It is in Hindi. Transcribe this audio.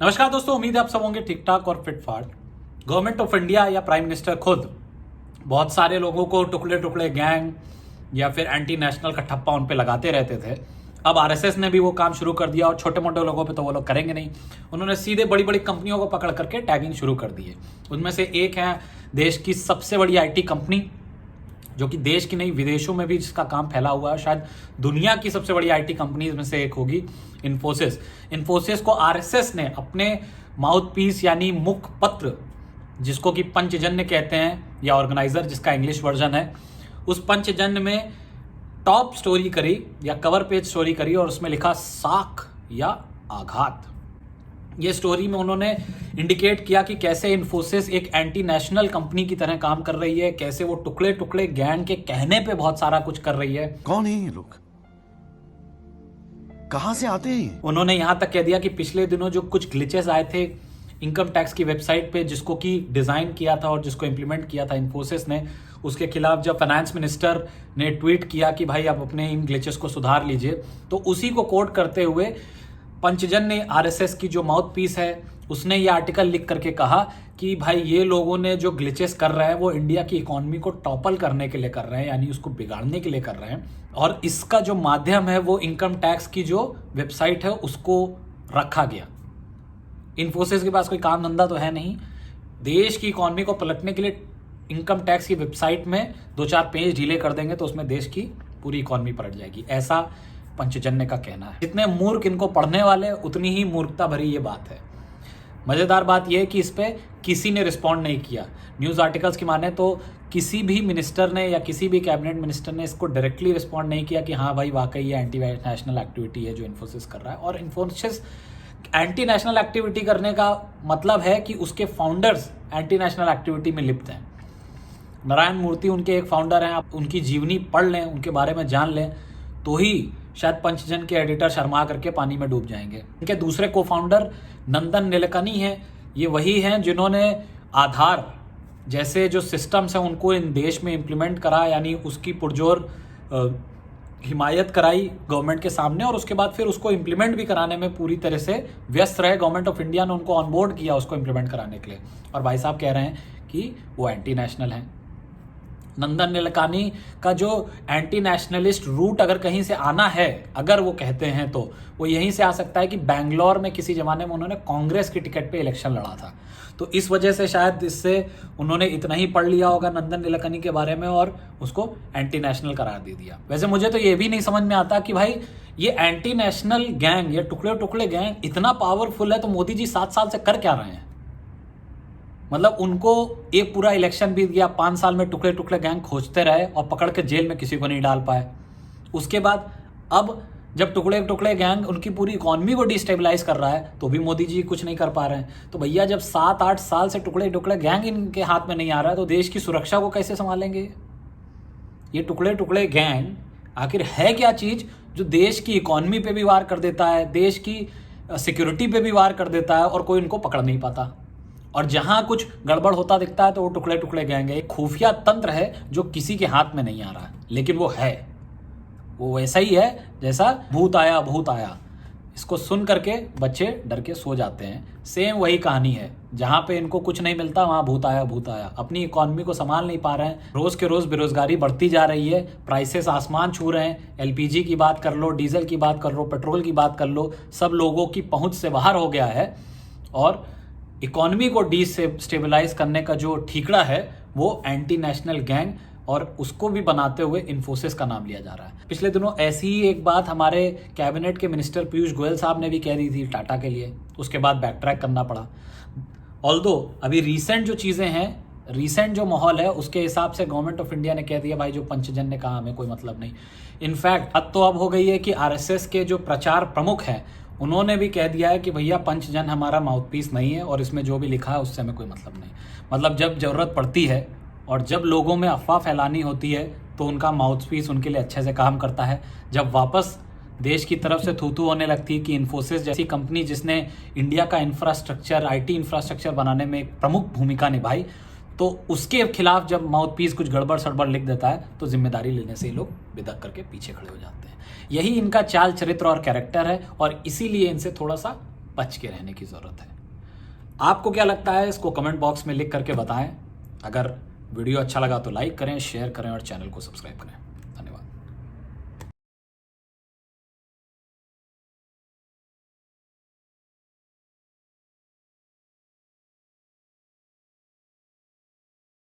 नमस्कार दोस्तों, उम्मीद है आप सब होंगे ठीक ठाक और फिट फाट। गवर्नमेंट ऑफ इंडिया या प्राइम मिनिस्टर खुद बहुत सारे लोगों को टुकड़े टुकड़े गैंग या फिर एंटी नेशनल का ठप्पा उन पे लगाते रहते थे। अब आरएसएस ने भी वो काम शुरू कर दिया और छोटे मोटे लोगों पे तो वो लोग करेंगे नहीं। उन्होंने सीधे बड़ी बड़ी कंपनियों को पकड़ करके टैगिंग शुरू कर दी है। उनमें से एक है देश की सबसे बड़ी आईटी कंपनी, जो कि देश की नहीं विदेशों में भी जिसका काम फैला हुआ है, शायद दुनिया की सबसे बड़ी आईटी कंपनीज में से एक होगी इन्फोसिस। इन्फोसिस को आरएसएस ने अपने माउथ पीस यानी मुखपत्र, जिसको कि पंचजन्य कहते हैं या ऑर्गेनाइजर जिसका इंग्लिश वर्जन है, उस पंचजन्य में टॉप स्टोरी करी या कवर पेज स्टोरी करी और उसमें लिखा साख या आघात। ये स्टोरी में उन्होंने इंडिकेट किया कि कैसे इन्फोसिस एक एंटी नेशनल कंपनी की तरह काम कर रही है, कैसे वो टुकड़े टुकड़े गैंग के कहने पे बहुत सारा कुछ कर रही है। कौन है ये लोग, कहां से आते हैं? उन्होंने यहां तक कह दिया कि पिछले दिनों जो कुछ ग्लिचेस आए थे इनकम टैक्स की वेबसाइट पे, जिसको कि डिजाइन किया था और जिसको इम्प्लीमेंट किया था इन्फोसिस ने, उसके खिलाफ जब फाइनेंस मिनिस्टर ने ट्वीट किया कि भाई आप अपने इन ग्लिचेस को सुधार लीजिए, तो उसी को कोट करते हुए पंचजन्य आरएसएस की जो माउथ पीस है उसने ये आर्टिकल लिख करके कहा कि भाई ये लोगों ने जो ग्लिचेस कर रहे हैं वो इंडिया की इकोनॉमी को टॉपल करने के लिए कर रहे हैं, यानी उसको बिगाड़ने के लिए कर रहे हैं। और इसका जो माध्यम है वो इनकम टैक्स की जो वेबसाइट है उसको रखा गया। इन्फोसिस के पास कोई काम धंधा तो है नहीं, देश की इकोनॉमी को पलटने के लिए इनकम टैक्स की वेबसाइट में 2-4 पेज ढीले कर देंगे तो उसमें देश की पूरी इकोनॉमी पलट जाएगी, ऐसा पंचजन्य का कहना है। जितने मूर्ख इनको पढ़ने वाले उतनी ही मूर्खता भरी ये बात है। मजेदार बात यह है कि इस पे किसी ने रिस्पॉन्ड नहीं किया। न्यूज आर्टिकल्स की माने तो किसी भी मिनिस्टर ने या किसी भी कैबिनेट मिनिस्टर ने इसको डायरेक्टली रिस्पॉन्ड नहीं किया कि हाँ भाई वाकई ये एंटी नेशनल एक्टिविटी है जो इन्फोसिस कर रहा है। और इन्फोसिस एंटी नेशनल एक्टिविटी करने का मतलब है कि उसके फाउंडर्स एंटी नेशनल एक्टिविटी में लिप्त हैं। नारायण मूर्ति उनके एक फाउंडर हैं, आप उनकी जीवनी पढ़ लें, उनके बारे में जान लें तो ही शायद पंचजन के एडिटर शर्मा करके पानी में डूब जाएंगे। इनके दूसरे को फाउंडर नंदन नीलेकनी हैं। ये वही हैं जिन्होंने आधार जैसे जो सिस्टम्स हैं उनको इन देश में इम्प्लीमेंट करा, यानी उसकी पुरजोर हिमायत कराई गवर्नमेंट के सामने, और उसके बाद फिर उसको इम्प्लीमेंट भी कराने में पूरी तरह से व्यस्त रहे। गवर्नमेंट ऑफ इंडिया ने उनको ऑनबोर्ड किया उसको इम्प्लीमेंट कराने के लिए, और भाई साहब कह रहे हैं कि वो एंटी नेशनल हैं। नंदन नीलेकनी का जो एंटी नेशनलिस्ट रूट अगर कहीं से आना है, अगर वो कहते हैं तो वो यहीं से आ सकता है कि बैंगलोर में किसी जमाने में उन्होंने कांग्रेस की टिकट पे इलेक्शन लड़ा था, तो इस वजह से शायद इससे उन्होंने इतना ही पढ़ लिया होगा नंदन नीलेकनी के बारे में और उसको एंटी नेशनल करार दे दिया। वैसे मुझे तो ये भी नहीं समझ में आता कि भाई ये एंटी नेशनल गैंग या टुकड़े टुकड़े गैंग इतना पावरफुल है तो मोदी जी 7 साल से कर क्या रहे हैं? मतलब उनको एक पूरा इलेक्शन बीत गया, 5 साल में टुकड़े टुकड़े गैंग खोजते रहे और पकड़ के जेल में किसी को नहीं डाल पाए। उसके बाद अब जब टुकड़े टुकड़े गैंग उनकी पूरी इकोनॉमी को डिस्टेबलाइज कर रहा है तो भी मोदी जी कुछ नहीं कर पा रहे हैं। तो भैया जब 7-8 साल से टुकड़े टुकड़े गैंग इनके हाथ में नहीं आ रहा है तो देश की सुरक्षा को कैसे संभालेंगे? ये टुकड़े टुकड़े गैंग आखिर है क्या चीज जो देश की इकोनॉमी पे भी वार कर देता है, देश की सिक्योरिटी पे भी वार कर देता है और कोई इनको पकड़ नहीं पाता? और जहां कुछ गड़बड़ होता दिखता है तो वो टुकड़े टुकड़े गैंग है। एक खुफिया तंत्र है जो किसी के हाथ में नहीं आ रहा है, लेकिन वो है, वो वैसा ही है जैसा भूत आया भूत आया। इसको सुन करके बच्चे डर के सो जाते हैं। सेम वही कहानी है, जहां पे इनको कुछ नहीं मिलता वहां भूत आया भूत आया। अपनी इकोनॉमी को संभाल नहीं पा रहे हैं, रोज के रोज बेरोजगारी बढ़ती जा रही है, प्राइसेस आसमान छू रहे हैं। एलपीजी की बात कर लो, डीजल की बात कर लो, पेट्रोल की बात कर लो, सब लोगों की पहुंच से बाहर हो गया है। और इकोनॉमी को डिस्टेबलाइज करने का जो ठीकड़ा है वो एंटी नेशनल गैंग, और उसको भी बनाते हुए इन्फोसिस का नाम लिया जा रहा है। पिछले दिनों ऐसी ही एक बात हमारे कैबिनेट के मिनिस्टर पीयूष गोयल साहब ने भी कह दी थी टाटा के लिए, उसके बाद बैक ट्रैक करना पड़ा। ऑल्दो अभी रीसेंट जो चीज़ें हैं, रीसेंट जो माहौल है उसके हिसाब से गवर्नमेंट ऑफ इंडिया ने कह दिया भाई जो पंचजन ने कहा हमें कोई मतलब नहीं। इनफैक्ट हद तो अब हो गई है कि आरएसएस के जो प्रचार प्रमुख हैं उन्होंने भी कह दिया है कि भैया पंचजन हमारा माउथपीस नहीं है और इसमें जो भी लिखा है उससे हमें कोई मतलब नहीं। मतलब जब ज़रूरत पड़ती है और जब लोगों में अफवाह फैलानी होती है तो उनका माउथपीस उनके लिए अच्छे से काम करता है। जब वापस देश की तरफ से थू होने लगती है कि इन्फोसिस जैसी कंपनी जिसने इंडिया का इंफ्रास्ट्रक्चर, आईटी इंफ्रास्ट्रक्चर बनाने में एक प्रमुख भूमिका निभाई, तो उसके खिलाफ जब माउथपीस कुछ गड़बड़ सड़बड़ लिख देता है तो जिम्मेदारी लेने से ये लोग बिदक करके पीछे खड़े हो जाते हैं। यही इनका चाल चरित्र और कैरेक्टर है और इसीलिए इनसे थोड़ा सा बच के रहने की ज़रूरत है। आपको क्या लगता है इसको कमेंट बॉक्स में लिख करके बताएं। अगर वीडियो अच्छा लगा तो लाइक करें, शेयर करें और चैनल को सब्सक्राइब करें।